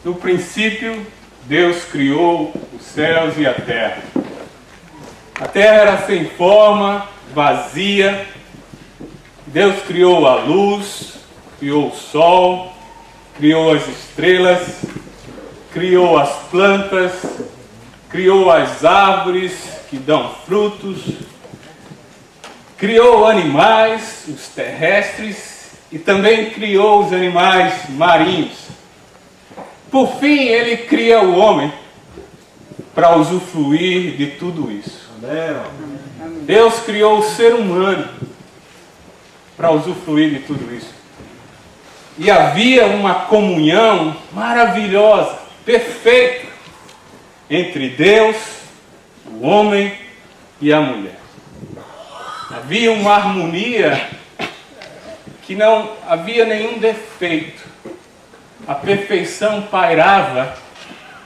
No princípio, Deus criou os céus e a terra. A terra era sem forma, vazia. Deus criou a luz, criou o sol, criou as estrelas, criou as plantas, criou as árvores que dão frutos, criou animais, os terrestres, e também criou os animais marinhos. Por fim, ele cria o homem para usufruir de tudo isso. Deus criou o ser humano para usufruir de tudo isso. E havia uma comunhão maravilhosa, perfeita, entre Deus, o homem e a mulher. Havia uma harmonia que não havia nenhum defeito. A perfeição pairava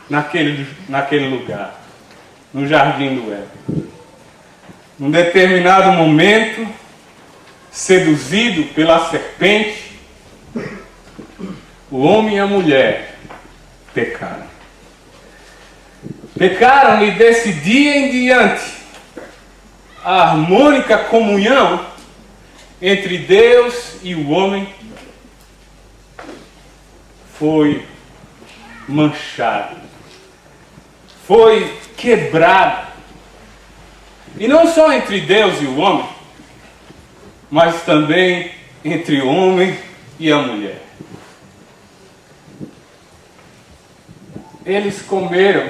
naquele lugar, no jardim do Éden. Num determinado momento, seduzido pela serpente, o homem e a mulher pecaram. Pecaram e desse dia em diante, a harmônica comunhão entre Deus e o homem foi manchada, foi quebrada. E não só entre Deus e o homem, mas também entre o homem e a mulher. Eles comeram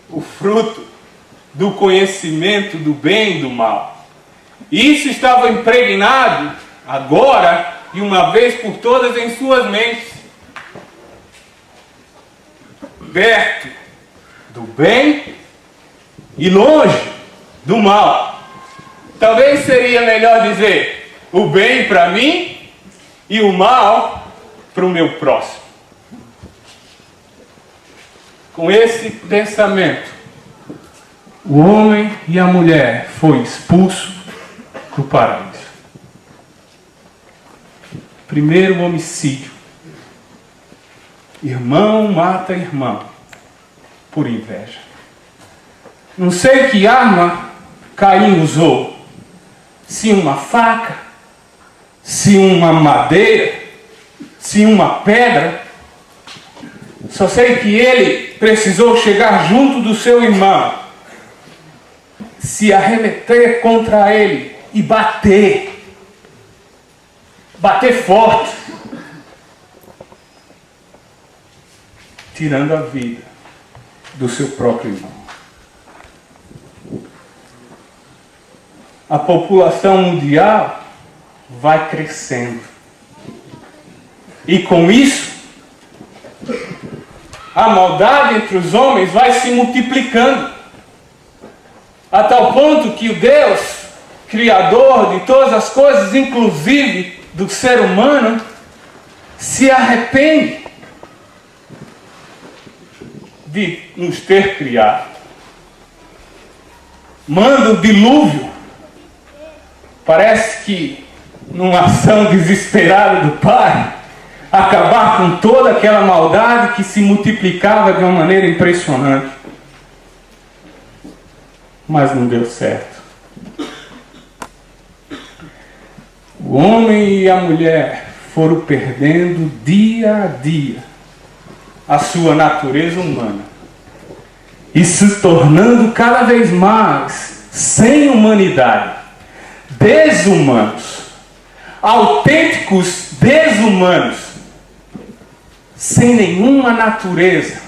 o fruto do conhecimento do bem e do mal. E isso estava impregnado agora e uma vez por todas em suas mentes. Perto do bem e longe do mal. Talvez seria melhor dizer o bem para mim e o mal para o meu próximo. Com esse pensamento, o homem e a mulher foram expulsos do paraíso. Primeiro homicídio. Irmão mata irmão por inveja. Não sei que arma Caim usou. Se uma faca, se uma madeira, se uma pedra. Só sei que ele precisou chegar junto do seu irmão, se arremeter contra ele e bater. Bater forte. Tirando a vida do seu próprio irmão. A população mundial vai crescendo. E com isso, a maldade entre os homens vai se multiplicando. A tal ponto que o Deus, Criador de todas as coisas, inclusive do ser humano, se arrepende de nos ter criado. Manda o dilúvio. Parece que, numa ação desesperada do Pai, acabar com toda aquela maldade que se multiplicava de uma maneira impressionante. Mas não deu certo. O homem e a mulher foram perdendo dia a dia a sua natureza humana e se tornando cada vez mais sem humanidade, desumanos, autênticos desumanos, sem nenhuma natureza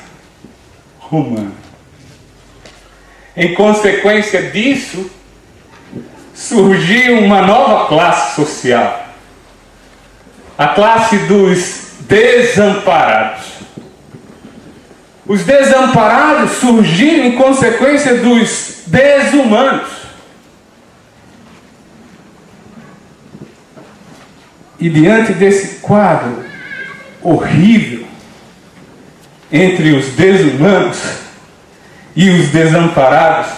humana. Em consequência disso, surgiu uma nova classe social, a classe dos desamparados. Os desamparados surgiram em consequência dos desumanos. E diante desse quadro horrível entre os desumanos e os desamparados,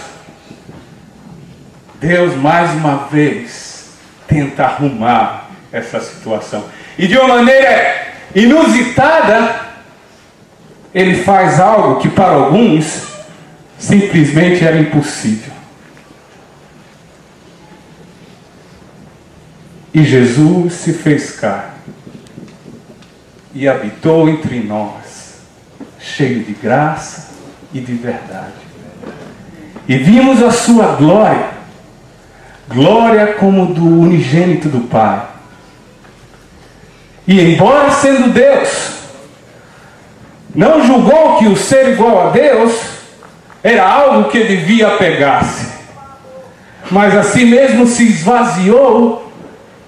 Deus mais uma vez tenta arrumar essa situação. E de uma maneira inusitada, ele faz algo que para alguns simplesmente era impossível. E Jesus se fez carne e habitou entre nós, cheio de graça e de verdade. E vimos a sua glória, glória como do unigênito do Pai. E embora sendo Deus, não julgou que o ser igual a Deus era algo que devia apegar-se, mas assim mesmo se esvaziou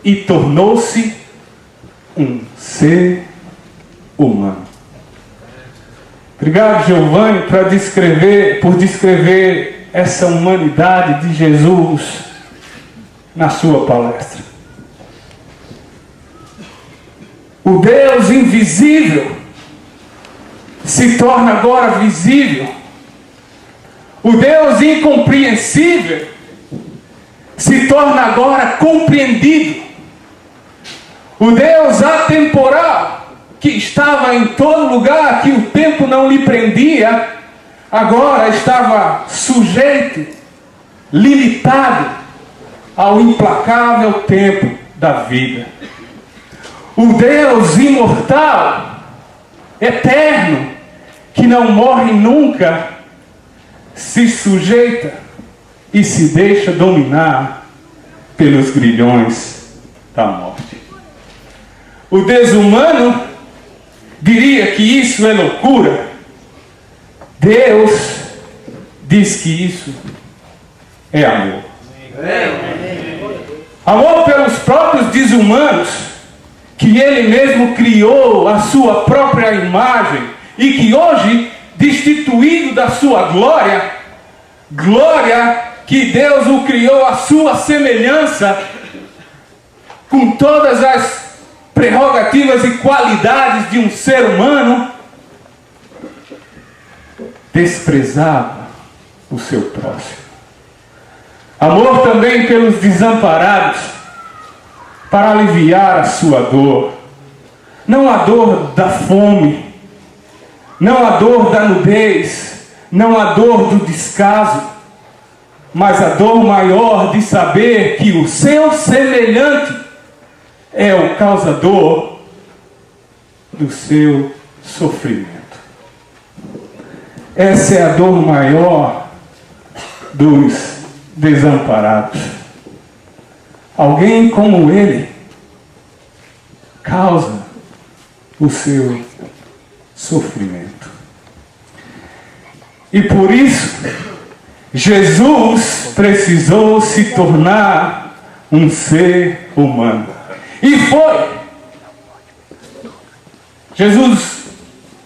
e tornou-se um ser humano. Obrigado, Giovanni, por descrever essa humanidade de Jesus na sua palestra. O Deus invisível se torna agora visível. O Deus incompreensível se torna agora compreendido. O Deus atemporal, que estava em todo lugar, que o tempo não lhe prendia, agora estava sujeito, limitado ao implacável tempo da vida. O Deus imortal, eterno, que não morre nunca, se sujeita e se deixa dominar pelos grilhões da morte. O desumano diria que isso é loucura. Deus diz que isso é amor. Amor pelos próprios desumanos, que Ele mesmo criou a sua própria imagem e que hoje, destituído da sua glória, glória que Deus o criou à sua semelhança, com todas as prerrogativas e qualidades de um ser humano, desprezava o seu próximo. Amor também pelos desamparados, para aliviar a sua dor. Não a dor da fome, não a dor da nudez, não a dor do descaso, mas a dor maior de saber que o seu semelhante é o causador do seu sofrimento. Essa é a dor maior dos desamparados. Alguém como ele causa o seu sofrimento. E por isso, Jesus precisou se tornar um ser humano. E foi. Jesus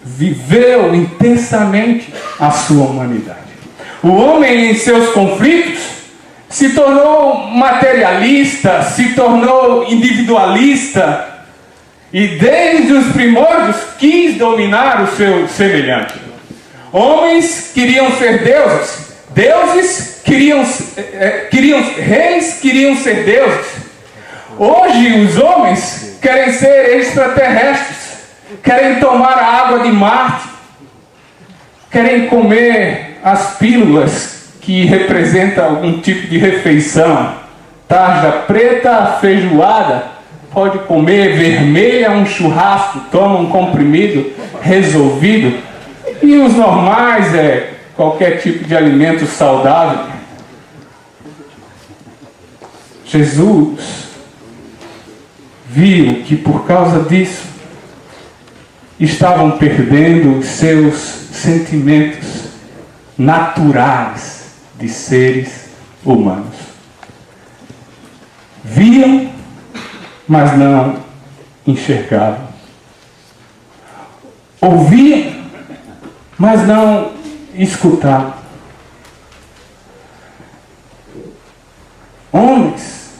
viveu intensamente a sua humanidade. O homem, em seus conflitos, se tornou materialista, se tornou individualista e desde os primórdios quis dominar o seu semelhante. Homens queriam ser deuses, deuses reis queriam ser deuses. Hoje os homens querem ser extraterrestres, querem tomar a água de Marte, querem comer as pílulas que representa algum tipo de refeição. Tarja preta, feijoada, pode comer vermelha, um churrasco, toma um comprimido, resolvido. E os normais é qualquer tipo de alimento saudável. Jesus viu que por causa disso estavam perdendo os seus sentimentos naturais de seres humanos. Viam, mas não enxergavam. Ouviam, mas não escutavam. Homens,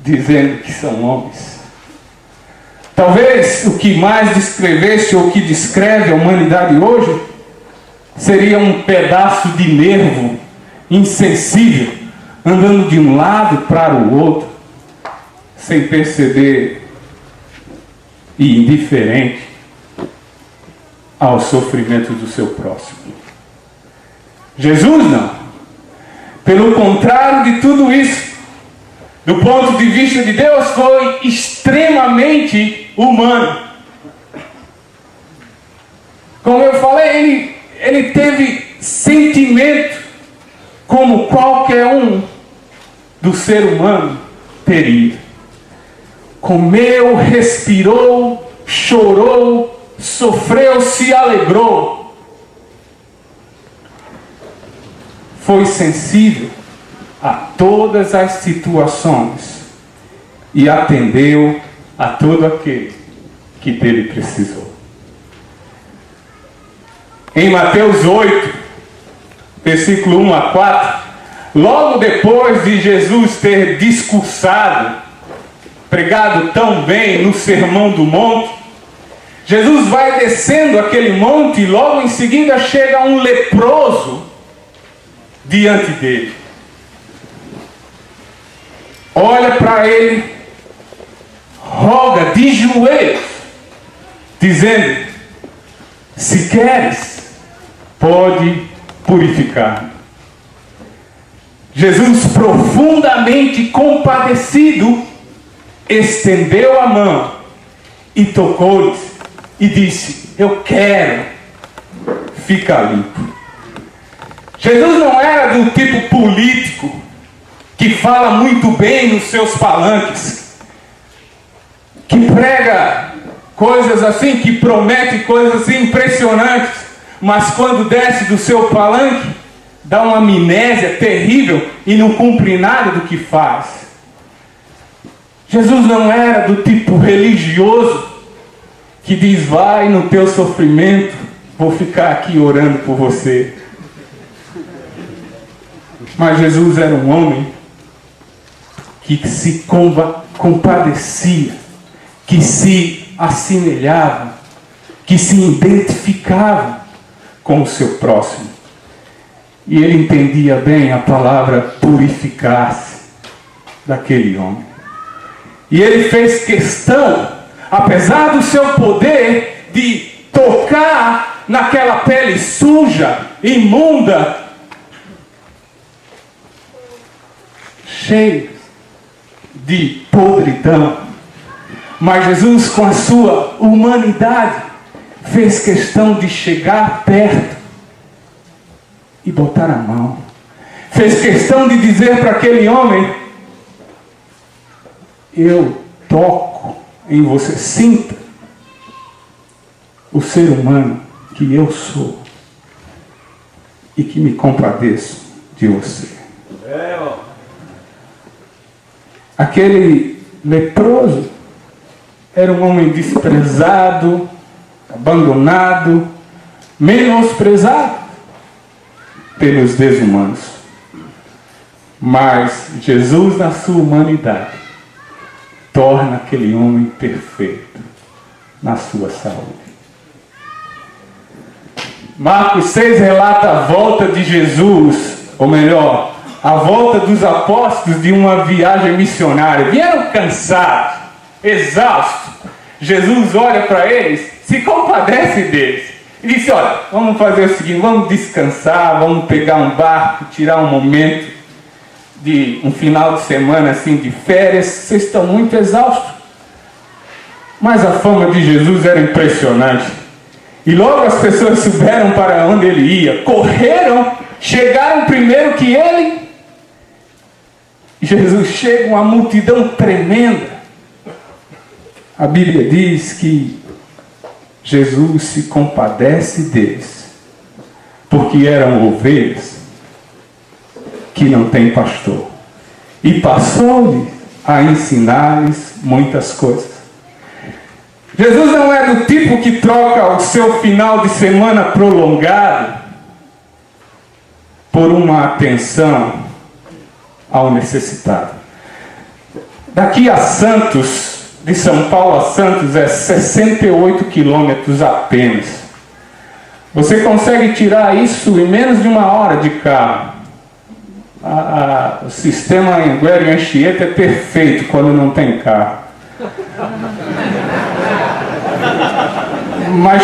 dizendo que são homens. Talvez o que mais descrevesse ou que descreve a humanidade hoje seria um pedaço de nervo insensível, andando de um lado para o outro, sem perceber e indiferente. ao sofrimento do seu próximo. Jesus não. Pelo contrário de tudo isso, do ponto de vista de Deus, foi extremamente humano. Como eu falei, ele teve sentimento como qualquer um do ser humano teria. Comeu, respirou, chorou, sofreu, se alegrou. Foi sensível a todas as situações e atendeu a todo aquele que dele precisou. Em Mateus 8, versículo 1 a 4, logo depois de Jesus ter discursado, pregado tão bem no Sermão do Monte, Jesus vai descendo aquele monte e logo em seguida chega um leproso diante dele. Olha para ele, roga de joelhos, dizendo: se queres, pode purificar. Jesus, profundamente compadecido, estendeu a mão e tocou-lhes e disse: eu quero, fica limpo. Jesus não era do tipo político que fala muito bem nos seus palanques, que prega coisas assim, que promete coisas assim impressionantes, mas quando desce do seu palanque, dá uma amnésia terrível e não cumpre nada do que faz. Jesus não era do tipo religioso que diz: vai no teu sofrimento, vou ficar aqui orando por você. Mas Jesus era um homem que se compadecia, que se assemelhava, que se identificava com o seu próximo. E ele entendia bem a palavra purificar-se daquele homem. E ele fez questão, apesar do seu poder, de tocar naquela pele suja, imunda, cheia de podridão. Mas Jesus, com a sua humanidade, fez questão de chegar perto e botar a mão. Fez questão de dizer para aquele homem: eu toco em você, sinta o ser humano que eu sou e que me compadeço de você. Aquele leproso era um homem desprezado, abandonado, menosprezado pelos desumanos. Mas Jesus, na sua humanidade, torna aquele homem perfeito na sua saúde. Marcos 6 relata a volta de Jesus, ou melhor, a volta dos apóstolos de uma viagem missionária. Vieram cansados, exaustos. Jesus olha para eles, se compadece deles e disse: olha, vamos fazer o seguinte, vamos descansar, vamos pegar um barco, tirar um momento de um final de semana assim de férias. Vocês estão muito exaustos. Mas a fama de Jesus era impressionante. E logo as pessoas souberam para onde ele ia, correram, chegaram primeiro que ele. Jesus chega, uma multidão tremenda. A Bíblia diz que Jesus se compadece deles, porque eram ovelhas que não têm pastor. E passou-lhe a ensinar-lhes muitas coisas. Jesus não é do tipo que troca o seu final de semana prolongado por uma atenção ao necessitado. Daqui a Santos, de São Paulo a Santos, é 68 quilômetros apenas. Você consegue tirar isso em menos de 1 hora de carro. O sistema Anhanguera e Anchieta é perfeito quando não tem carro. Mas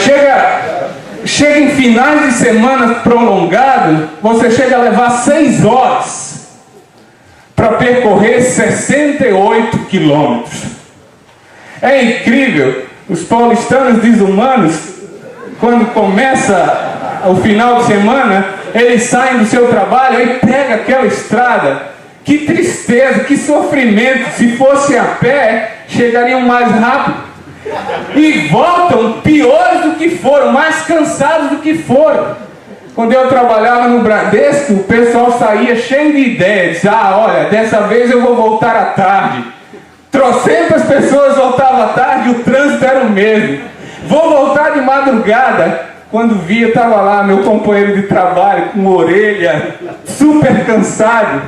chega em finais de semana prolongados, você chega a levar 6 horas para percorrer 68 quilômetros. É incrível. Os paulistanos desumanos, quando começa o final de semana, eles saem do seu trabalho e pegam aquela estrada. Que tristeza, que sofrimento. Se fosse a pé, chegariam mais rápido. E voltam piores do que foram, mais cansados do que foram. Quando eu trabalhava no Bradesco, o pessoal saía cheio de ideias. Olha, dessa vez eu vou voltar à tarde. Trocentas pessoas voltavam à tarde e o trânsito era o mesmo. Vou voltar de madrugada. Quando via, estava lá meu companheiro de trabalho com orelha, super cansado.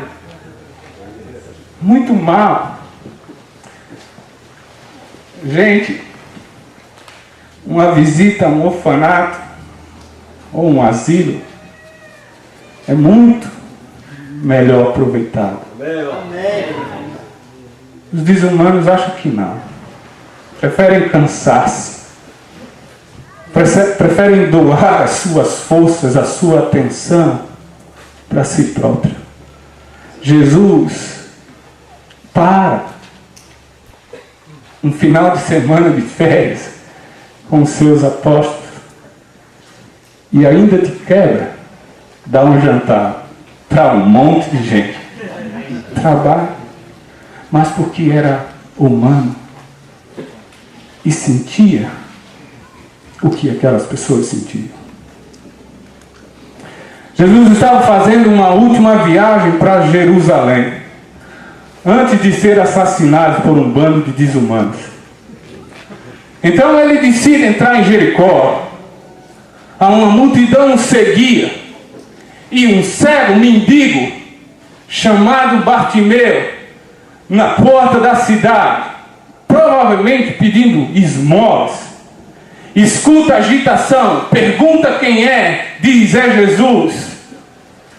Muito mal. Gente, uma visita a um orfanato ou um asilo é muito melhor aproveitado. Os desumanos acham que não. Preferem cansar-se. Preferem doar as suas forças, a sua atenção para si próprio. Jesus para um final de semana de férias com os seus apóstolos e ainda de quebra dá um jantar para um monte de gente. Trabalho, mas porque era humano e sentia o que aquelas pessoas sentiam. Jesus estava fazendo uma última viagem para Jerusalém antes de ser assassinado por um bando de desumanos. Então ele decide entrar em Jericó. Uma multidão o seguia e um cego mendigo chamado Bartimeu, na porta da cidade, provavelmente pedindo esmolas, escuta a agitação, pergunta quem é, diz: é Jesus.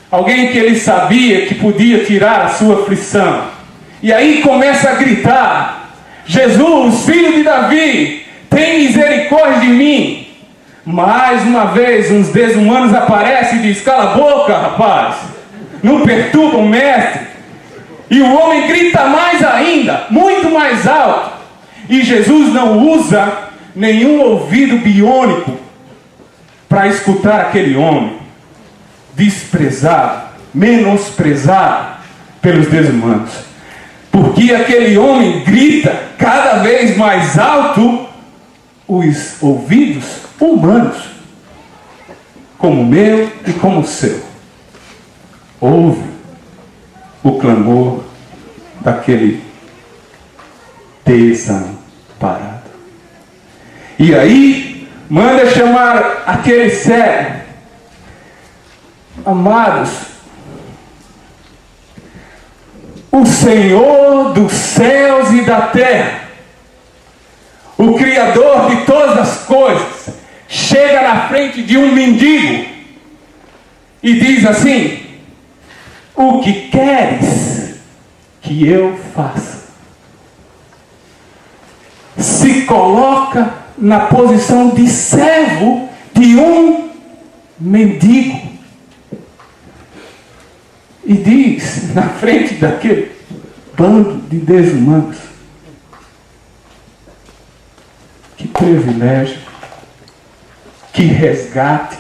Alguém que ele sabia que podia tirar a sua aflição. E aí começa a gritar: Jesus, filho de Davi, tem misericórdia de mim. Mais uma vez uns desumanos aparecem e dizem: cala a boca, rapaz, não perturba o mestre. E o homem grita mais ainda, muito mais alto. E Jesus não usa nenhum ouvido biônico para escutar aquele homem desprezado, menosprezado pelos desumanos. Porque aquele homem grita cada vez mais alto, os ouvidos humanos, como o meu e como o seu, ouve o clamor daquele desamparado. E aí manda chamar aquele cego. Amados, o Senhor dos céus e da terra, o Criador de todas as coisas, chega na frente de um mendigo e diz assim: o que queres que eu faça? Se coloca na posição de servo de um mendigo e diz na frente daquele bando de desumanos: que privilégio, que resgate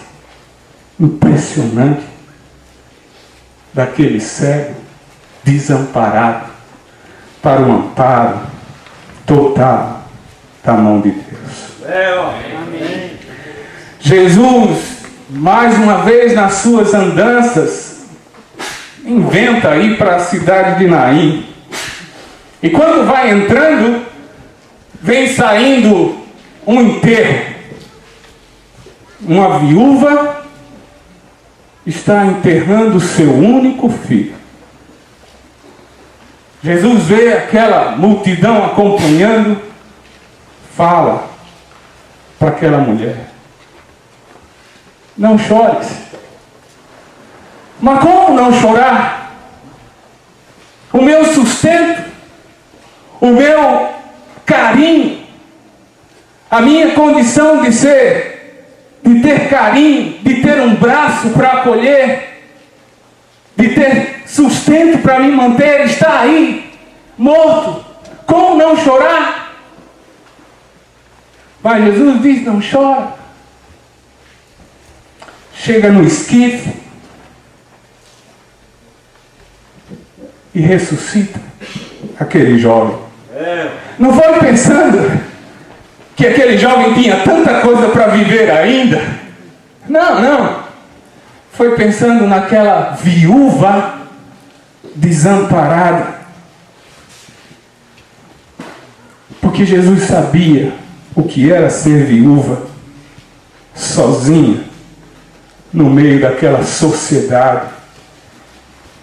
impressionante daquele cego desamparado para o amparo total da mão de Deus. Amém. Jesus, mais uma vez nas suas andanças, inventa ir para a cidade de Naim. E quando vai entrando, vem saindo um enterro. Uma viúva está enterrando o seu único filho. Jesus vê aquela multidão acompanhando, fala para aquela mulher: não chores. Mas como não chorar? O meu sustento, o meu carinho, a minha condição de ser de ter carinho, de ter um braço para acolher, de ter sustento para me manter, está aí, morto. Como não chorar? Mas Jesus diz: não chora. Chega no esquife e ressuscita aquele jovem. Não foi pensando que aquele jovem tinha tanta coisa para viver ainda. Não. Foi pensando naquela viúva desamparada. Porque Jesus sabia o que era ser viúva, sozinha, no meio daquela sociedade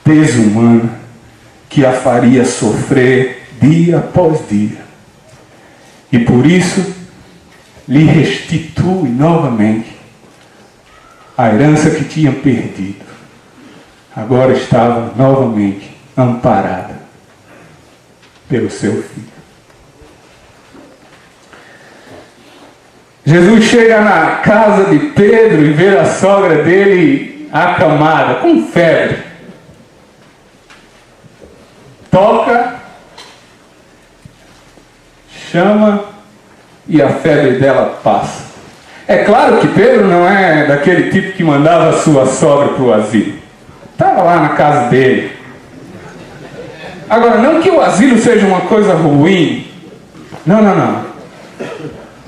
desumana que a faria sofrer dia após dia. E por isso lhe restitui novamente a herança que tinha perdido. Agora estava novamente amparada pelo seu filho. Jesus chega na casa de Pedro e vê a sogra dele acamada, com febre. Toca, chama e a febre dela passa. É claro que Pedro não é daquele tipo que mandava a sua sogra para o asilo. Estava lá na casa dele. Agora, não que o asilo seja uma coisa ruim. Não.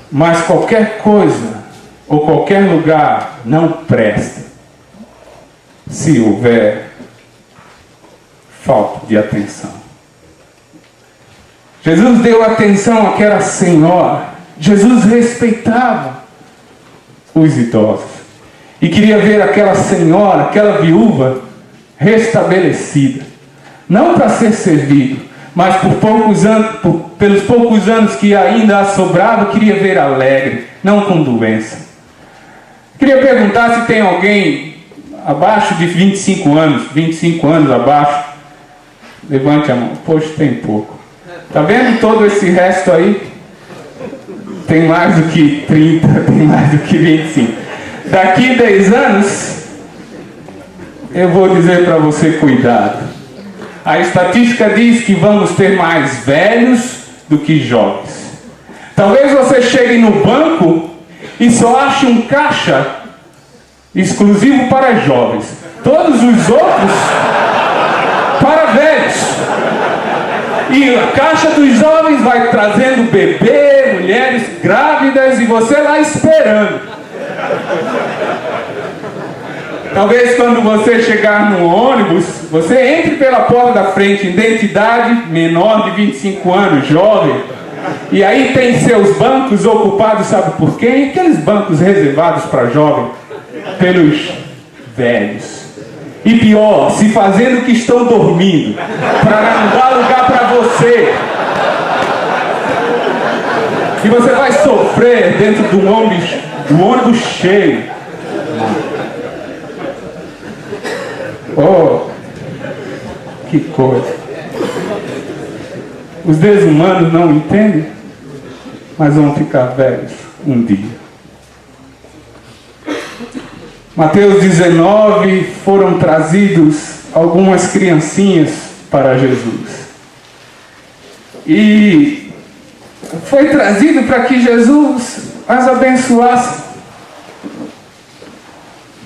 Mas qualquer coisa ou qualquer lugar não presta se houver falta de atenção. Jesus deu atenção àquela senhora. Jesus respeitava os idosos e queria ver aquela senhora, aquela viúva restabelecida, não para ser servido, mas pelos poucos anos que ainda a sobrava, queria ver alegre, não com doença. Queria perguntar se tem alguém abaixo de 25 anos abaixo. Levante a mão. Poxa, tem pouco. Está vendo todo esse resto aí? Tem mais do que 30, tem mais do que 25. Daqui 10 anos, eu vou dizer para você: cuidado. A estatística diz que vamos ter mais velhos do que jovens. Talvez você chegue no banco e só ache um caixa exclusivo para jovens. Todos os outros para velhos. E a caixa dos jovens vai trazendo bebê, mulheres grávidas e você lá esperando. Talvez quando você chegar no ônibus, você entre pela porta da frente, identidade menor de 25 anos, jovem. E aí tem seus bancos ocupados, sabe por quem? Aqueles bancos reservados para jovem, pelos velhos. E pior, se fazendo que estão dormindo, para não dar lugar para você. E você vai sofrer dentro do ônibus cheio. Oh, que coisa. Os desumanos não entendem, mas vão ficar velhos um dia. Mateus 19, foram trazidos algumas criancinhas para Jesus. E foi trazido para que Jesus as abençoasse.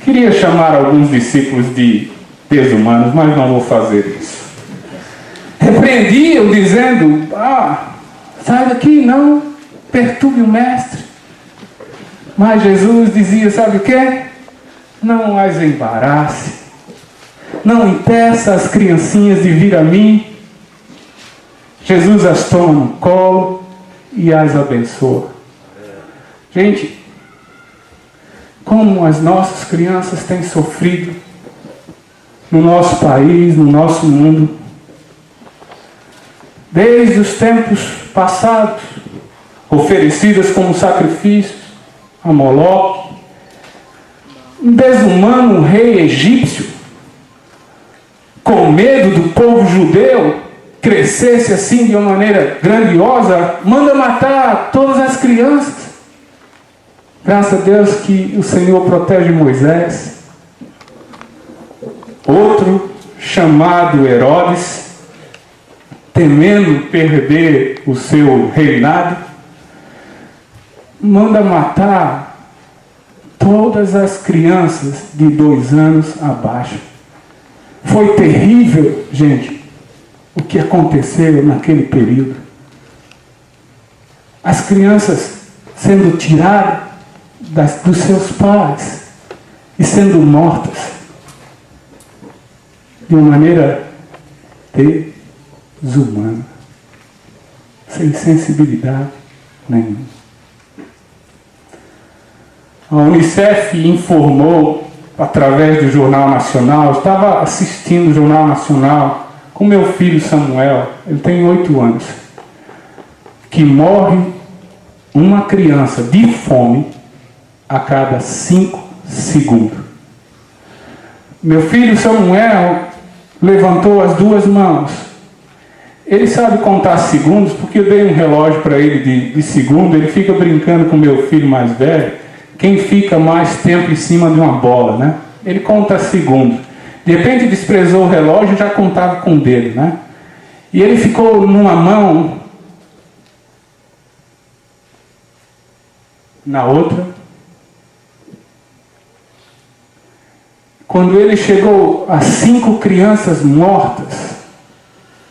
Queria chamar alguns discípulos de desumanos, mas não vou fazer isso. Repreendiam dizendo: sai daqui, não perturbe o mestre. Mas Jesus dizia: sabe o que? Não as embarace, não impeça as criancinhas de vir a mim. Jesus as toma no colo e as abençoa. Gente, como as nossas crianças têm sofrido no nosso país, no nosso mundo, desde os tempos passados, oferecidas como sacrifícios a Moloque. Um desumano rei egípcio, com medo do povo judeu crescesse assim de uma maneira grandiosa, manda matar todas as crianças. Graças a Deus que o Senhor protege Moisés. Outro, chamado Herodes, temendo perder o seu reinado, manda matar todas as crianças de 2 anos abaixo. Foi terrível, gente, o que aconteceu naquele período. As crianças sendo tiradas dos seus pais e sendo mortas de uma maneira desumana, sem sensibilidade nenhuma. A Unicef informou, através do Jornal Nacional, eu estava assistindo o Jornal Nacional com meu filho Samuel, ele tem 8 anos, que morre uma criança de fome a cada 5 segundos. Meu filho Samuel levantou as 2 mãos. Ele sabe contar segundos, porque eu dei um relógio para ele de segundo. Ele fica brincando com meu filho mais velho, quem fica mais tempo em cima de uma bola, né? Ele conta segundos. De repente desprezou o relógio e já contava com o dedo, né? E ele ficou numa mão, na outra. Quando ele chegou a 5 crianças mortas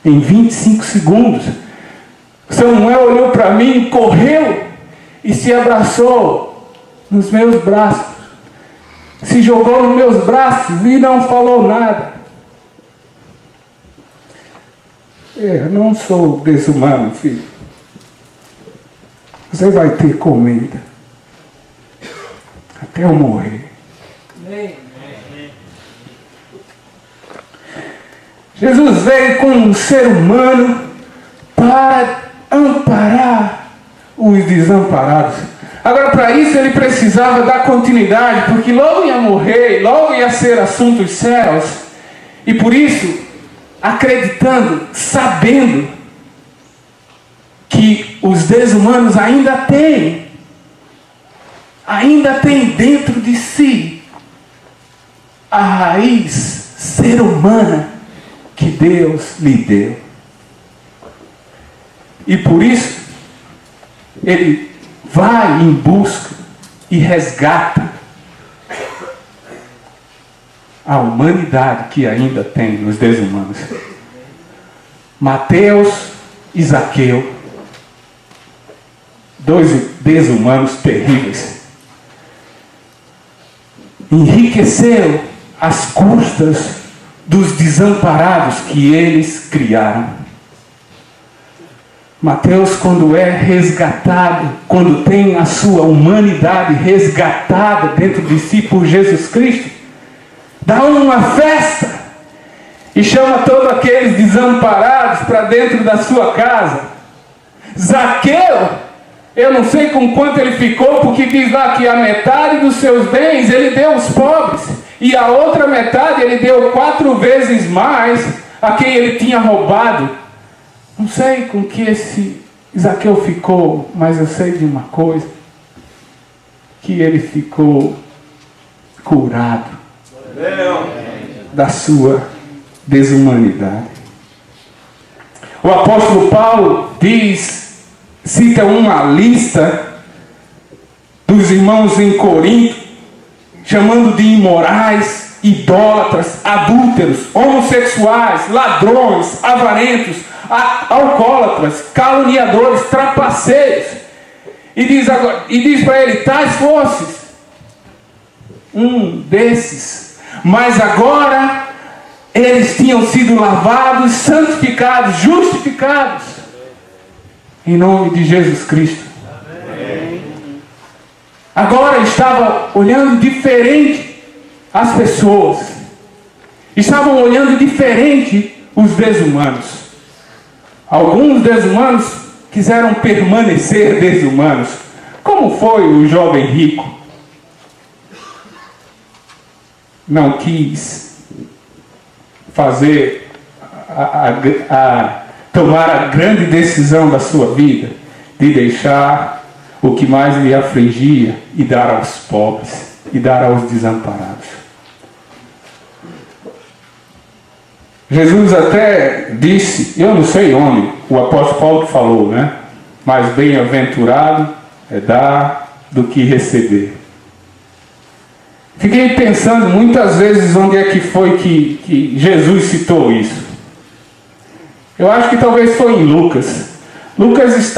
em 25 segundos, Samuel olhou para mim, correu e se abraçou nos meus braços, se jogou nos meus braços e não falou nada. Eu não sou desumano, filho. Você vai ter comida até eu morrer. Jesus veio como um ser humano para amparar os desamparados. Agora, para isso, ele precisava dar continuidade, porque logo ia morrer, logo ia ser assunto dos céus. E por isso, acreditando, sabendo que os desumanos ainda têm dentro de si a raiz ser humana que Deus lhe deu. E por isso, ele vai em busca e resgata a humanidade que ainda tem nos desumanos. Mateus e Zaqueu, 2 desumanos terríveis, enriqueceu às custas dos desamparados que eles criaram. Mateus, quando é resgatado, quando tem a sua humanidade resgatada dentro de si por Jesus Cristo, dá uma festa e chama todos aqueles desamparados para dentro da sua casa. Zaqueu, eu não sei com quanto ele ficou, porque diz lá que a metade dos seus bens ele deu aos pobres, e a outra metade ele deu 4 vezes mais a quem ele tinha roubado. Não sei com que esse Zaqueu ficou, mas eu sei de uma coisa, que ele ficou curado da sua desumanidade. O apóstolo Paulo cita uma lista dos irmãos em Corinto, chamando de imorais, idólatras, adúlteros, homossexuais, ladrões, avarentos, alcoólatras, caluniadores, trapaceiros. E diz para ele: tais fosses um desses, mas agora eles tinham sido lavados, santificados, justificados em nome de Jesus Cristo. Agora estava olhando diferente as pessoas, estavam olhando diferente os desumanos. Alguns desumanos quiseram permanecer desumanos, como foi o jovem rico. Não quis tomar a grande decisão da sua vida, de deixar o que mais lhe afligia e dar aos pobres e dar aos desamparados. Jesus até disse, eu não sei onde, o apóstolo Paulo que falou, né? Mas bem-aventurado é dar do que receber. Fiquei pensando muitas vezes onde é que foi que Jesus citou isso. Eu acho que talvez foi em Lucas. Lucas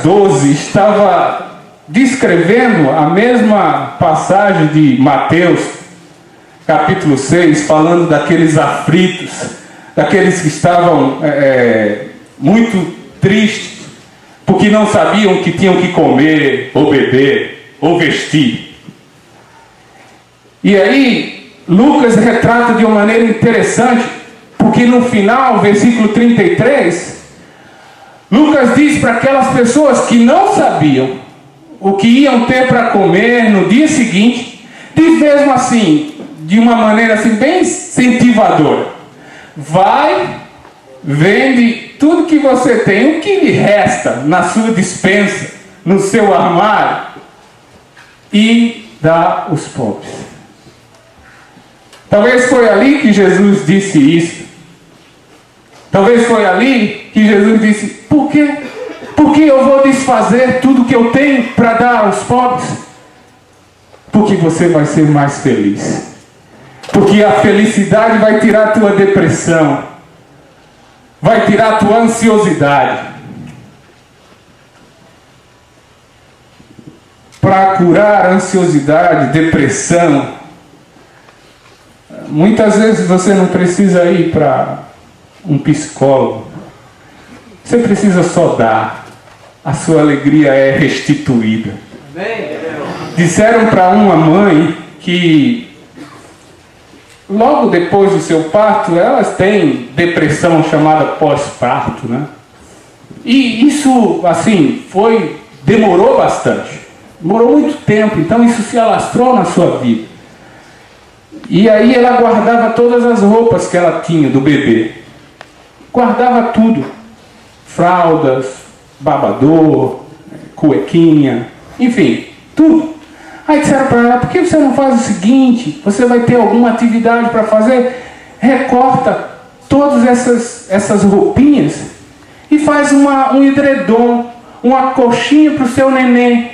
12 estava descrevendo a mesma passagem de Mateus, capítulo 6, falando daqueles aflitos, daqueles que estavam muito tristes, porque não sabiam o que tinham que comer, ou beber, ou vestir. E aí, Lucas retrata de uma maneira interessante, porque no final, versículo 33, Lucas diz para aquelas pessoas que não sabiam o que iam ter para comer no dia seguinte, diz mesmo assim, de uma maneira assim, bem incentivadora: vai, vende tudo que você tem, o que lhe resta na sua despensa, no seu armário, e dá aos pobres. Talvez foi ali que Jesus disse isso. Talvez foi ali que Jesus disse: por quê? Porque eu vou desfazer tudo que eu tenho para dar aos pobres? Porque você vai ser mais feliz. Porque a felicidade vai tirar a tua depressão, vai tirar a tua ansiosidade. Para curar a ansiosidade, depressão, muitas vezes você não precisa ir para um psicólogo. Você precisa só dar. A sua alegria é restituída. Disseram para uma mãe que logo depois do seu parto, elas têm depressão chamada pós-parto, né? E isso, assim, demorou bastante. Demorou muito tempo, então isso se alastrou na sua vida. E aí ela guardava todas as roupas que ela tinha do bebê. Guardava tudo. Fraldas, babador, cuequinha, enfim, tudo. Aí disseram para ela: por que você não faz o seguinte? Você vai ter alguma atividade para fazer? Recorta todas essas roupinhas e faz um edredom, uma coxinha para o seu neném.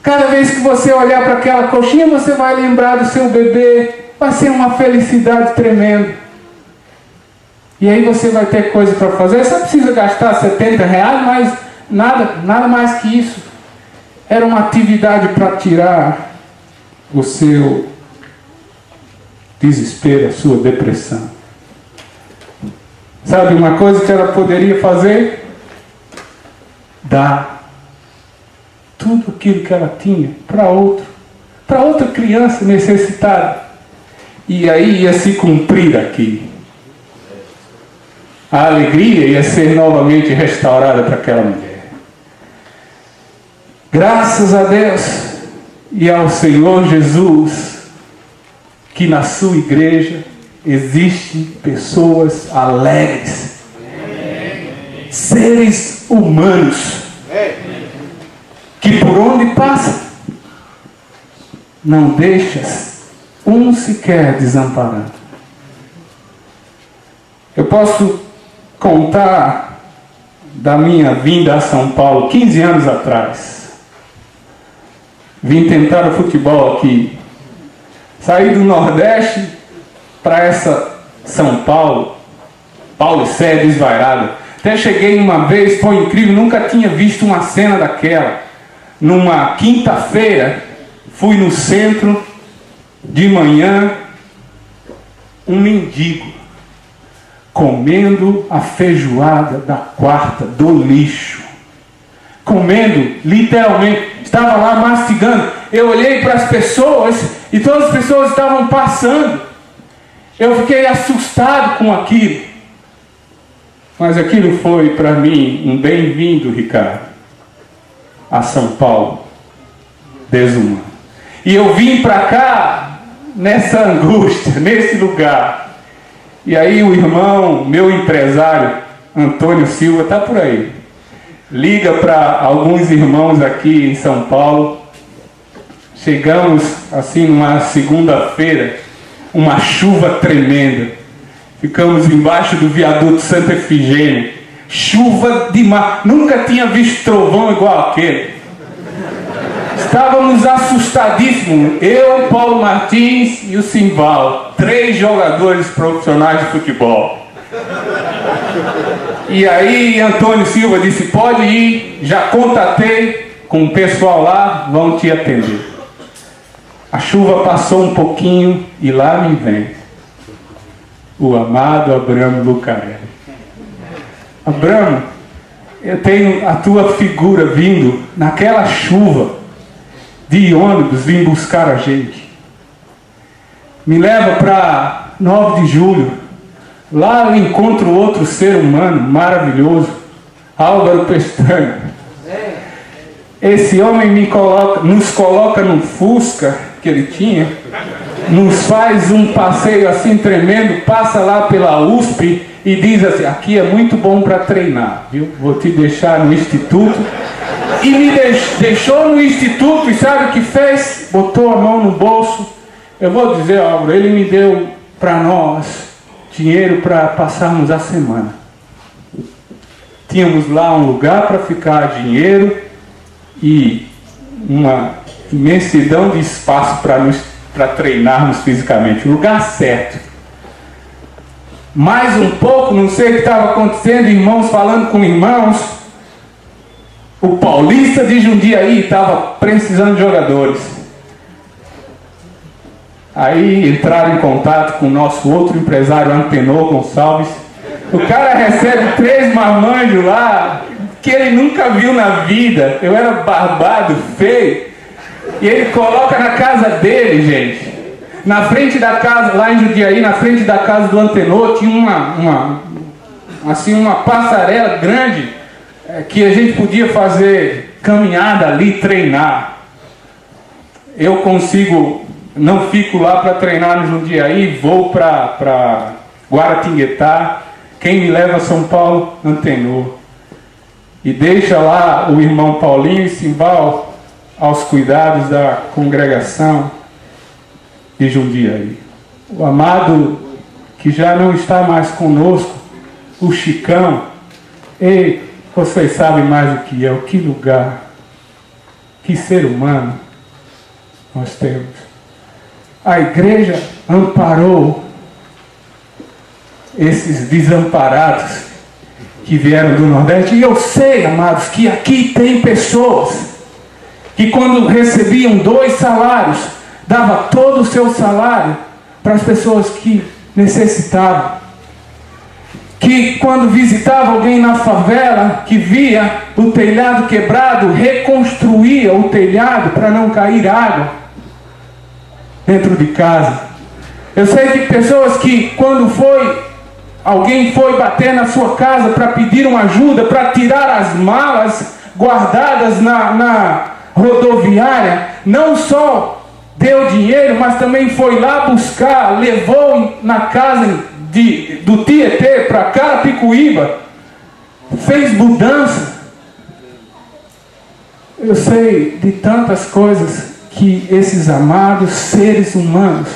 Cada vez que você olhar para aquela coxinha, você vai lembrar do seu bebê. Vai ser uma felicidade tremenda. E aí você vai ter coisa para fazer. Você precisa gastar R$70, mas nada mais que isso. Era uma atividade para tirar o seu desespero, a sua depressão. Sabe uma coisa que ela poderia fazer? Dar tudo aquilo que ela tinha para outra criança necessitada. E aí ia se cumprir aqui. A alegria ia ser novamente restaurada para aquela mulher. Graças a Deus e ao Senhor Jesus, que na sua igreja existem pessoas alegres, seres humanos, que por onde passa, não deixas um sequer desamparado. Eu posso contar da minha vinda a São Paulo 15 anos atrás. Vim tentar o futebol aqui. Saí do Nordeste para essa São Paulo, Paulo e Sé desvairada. Até cheguei uma vez, foi incrível, nunca tinha visto uma cena daquela. Numa quinta-feira, fui no centro, de manhã, um mendigo comendo a feijoada da quarta do lixo. Comendo, literalmente, estava lá mastigando. Eu olhei para as pessoas e todas as pessoas estavam passando. Eu fiquei assustado com aquilo. Mas aquilo foi para mim um bem-vindo, Ricardo, a São Paulo, desumano. E eu vim para cá nessa angústia, nesse lugar. E aí o irmão, meu empresário, Antônio Silva, está por aí. liga para alguns irmãos aqui em São Paulo. Chegamos assim numa segunda-feira, uma chuva tremenda. Ficamos embaixo do viaduto Santa Efigênia. Chuva demais. Nunca tinha visto trovão igual aquele. Estávamos assustadíssimos. Eu, Paulo Martins e o Simval. 3 jogadores profissionais de futebol. E aí Antônio Silva disse, pode ir, já contatei com o pessoal lá, vão te atender. A chuva passou um pouquinho e lá me vem o amado Abramo Lucarelli. Abramo, eu tenho a tua figura vindo naquela chuva de ônibus, vim buscar a gente. Me leva para 9 de julho. Lá eu encontro outro ser humano maravilhoso, Álvaro Pestana. Esse homem nos coloca num Fusca que ele tinha, nos faz um passeio assim tremendo, passa lá pela USP e diz assim, aqui é muito bom para treinar, viu? Vou te deixar no instituto. E me deixou no instituto e sabe o que fez? Botou a mão no bolso. Eu vou dizer, Álvaro, ele me deu para nós dinheiro para passarmos a semana. Tínhamos lá um lugar para ficar, dinheiro e uma imensidão de espaço para treinarmos fisicamente. O lugar certo. Mais um pouco, não sei o que estava acontecendo, irmãos falando com irmãos. O Paulista de Jundiaí estava precisando de jogadores. Aí entraram em contato com o nosso outro empresário, Antenor Gonçalves. O cara recebe 3 marmanjos lá, que ele nunca viu na vida. Eu era barbado, feio. E ele coloca na casa dele, gente. Na frente da casa, lá em Jundiaí, na frente da casa do Antenor, tinha uma passarela grande, que a gente podia fazer caminhada ali, treinar. Eu não fico lá para treinar no Jundiaí, vou para Guaratinguetá. Quem me leva a São Paulo? Antenor. E deixa lá o irmão Paulinho e Simval aos cuidados da congregação de Jundiaí. O amado que já não está mais conosco, o Chicão, e vocês sabem mais do que eu, que lugar, que ser humano nós temos. A igreja amparou esses desamparados que vieram do Nordeste. E eu sei, amados, que aqui tem pessoas que quando recebiam 2 salários, dava todo o seu salário para as pessoas que necessitavam. Que quando visitava alguém na favela, que via o telhado quebrado, reconstruía o telhado para não cair água dentro de casa. Eu sei de pessoas que quando alguém foi bater na sua casa para pedir uma ajuda, para tirar as malas guardadas na rodoviária, não só deu dinheiro, mas também foi lá buscar, levou na casa do Tietê para Carapicuíba, fez mudança. Eu sei de tantas coisas que esses amados seres humanos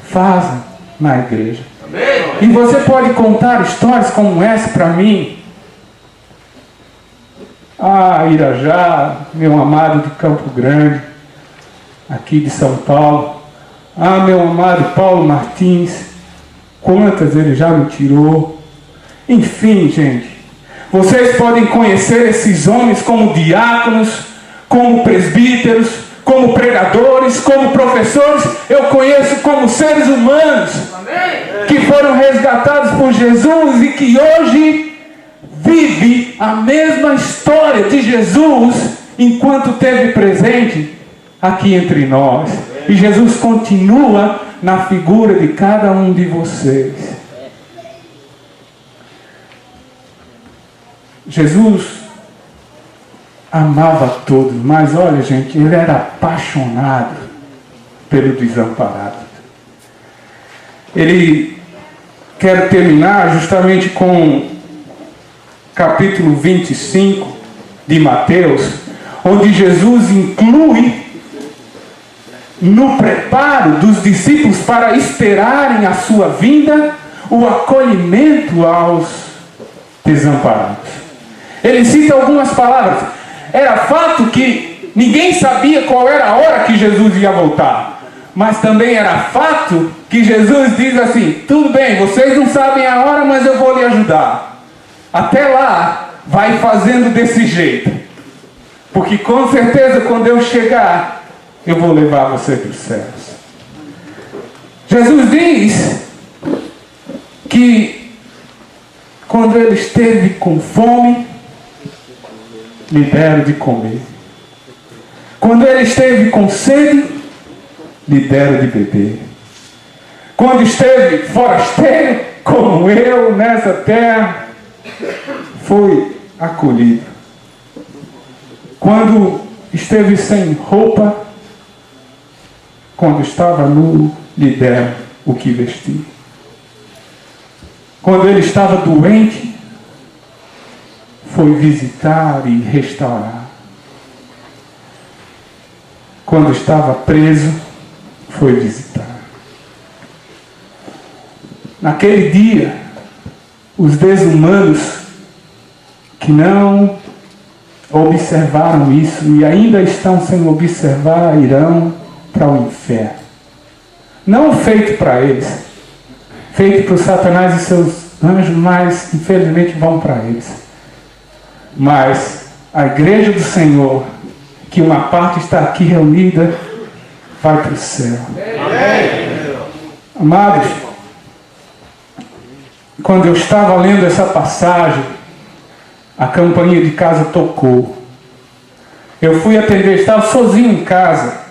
fazem na igreja. E você pode contar histórias como essa para mim. Irajá, meu amado de Campo Grande, aqui de São Paulo. Meu amado Paulo Martins, quantas ele já me tirou. Enfim, gente, vocês podem conhecer esses homens como diáconos, como presbíteros, como pregadores, como professores. Eu conheço como seres humanos que foram resgatados por Jesus e que hoje vive a mesma história de Jesus enquanto teve presente aqui entre nós. E Jesus continua na figura de cada um de vocês. Jesus amava todos, mas olha, gente, ele era apaixonado pelo desamparado. Quero terminar justamente com capítulo 25 de Mateus, onde Jesus inclui no preparo dos discípulos para esperarem a sua vinda, o acolhimento aos desamparados. Ele cita algumas palavras. Era fato que ninguém sabia qual era a hora que Jesus ia voltar. Mas também era fato que Jesus diz assim: tudo bem, vocês não sabem a hora, mas eu vou lhe ajudar. Até lá, vai fazendo desse jeito. Porque com certeza quando eu chegar, eu vou levar você para os céus. Jesus diz que quando ele esteve com fome, lhe deram de comer. Quando ele esteve com sede, lhe deram de beber. Quando esteve forasteiro, como eu, nessa terra, foi acolhido. Quando esteve sem roupa, quando estava nu, lhe deram o que vestir. Quando ele estava doente, foi visitar e restaurar. Quando estava preso, foi visitar. Naquele dia, os desumanos que não observaram isso e ainda estão sem observar, irão para o inferno. Não feito para eles, feito para o Satanás e seus anjos, mas infelizmente vão para eles. Mas a igreja do Senhor, que uma parte está aqui reunida, vai para o céu. Amém. Amados, quando eu estava lendo essa passagem, a campainha de casa tocou. Eu fui atender, estava sozinho em casa.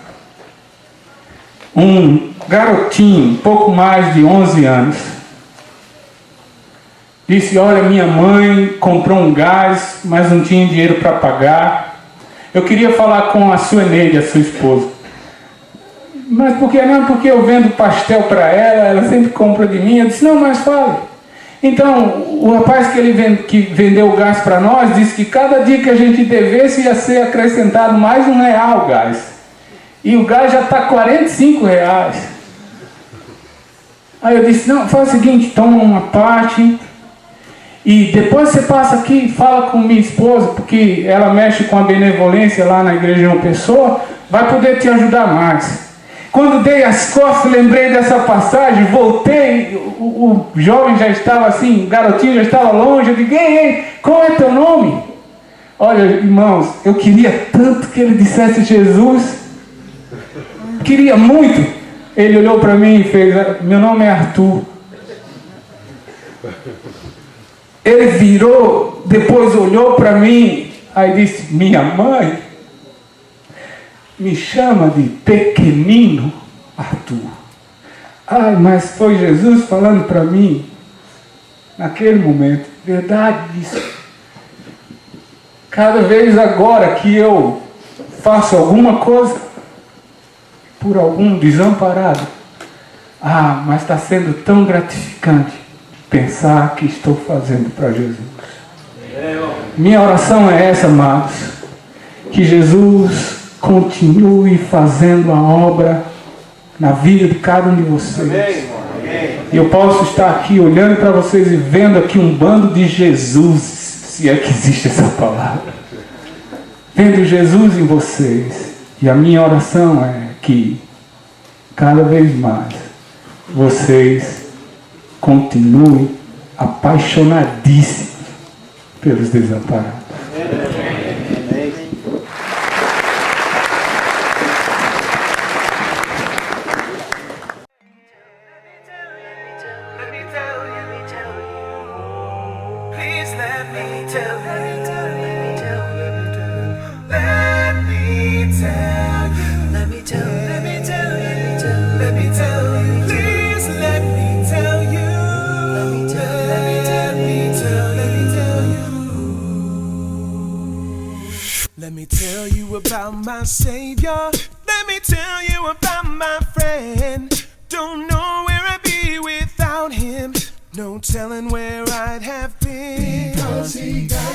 Um garotinho, um pouco mais de 11 anos, disse: olha, minha mãe comprou um gás, mas não tinha dinheiro para pagar. Eu queria falar com a sua Neide, a sua esposa. Mas por que não? Porque eu vendo pastel para ela, ela sempre compra de mim. Eu disse: não, mas fale. Então, o rapaz que vendeu o gás para nós disse que cada dia que a gente devesse ia ser acrescentado mais R$1 o gás. E o gás já está R$45. Aí eu disse: não, faz o seguinte, toma uma parte e depois você passa aqui e fala com minha esposa, porque ela mexe com a benevolência lá na igreja de uma pessoa, vai poder te ajudar mais. Quando dei as costas, lembrei dessa passagem, voltei, o jovem já estava assim, o garotinho já estava longe. Eu digo: ei, qual é teu nome? Olha, irmãos, eu queria tanto que ele dissesse Jesus, queria muito. Ele olhou para mim e fez: meu nome é Arthur. Ele virou, depois olhou para mim, aí disse: minha mãe me chama de pequenino Arthur. Ai, mas foi Jesus falando para mim naquele momento. Verdade isso. Cada vez agora que eu faço alguma coisa por algum desamparado, mas está sendo tão gratificante pensar que estou fazendo para Jesus. Minha oração é essa, amados, que Jesus continue fazendo a obra na vida de cada um de vocês. E eu posso estar aqui olhando para vocês e vendo aqui um bando de Jesus, se é que existe essa palavra, vendo Jesus em vocês. E a minha oração é que cada vez mais vocês continuem apaixonadíssimos pelos desamparados. Let me tell you about my Savior. Let me tell you about my friend. Don't know where I'd be without him. No telling where I'd have been. Because he died.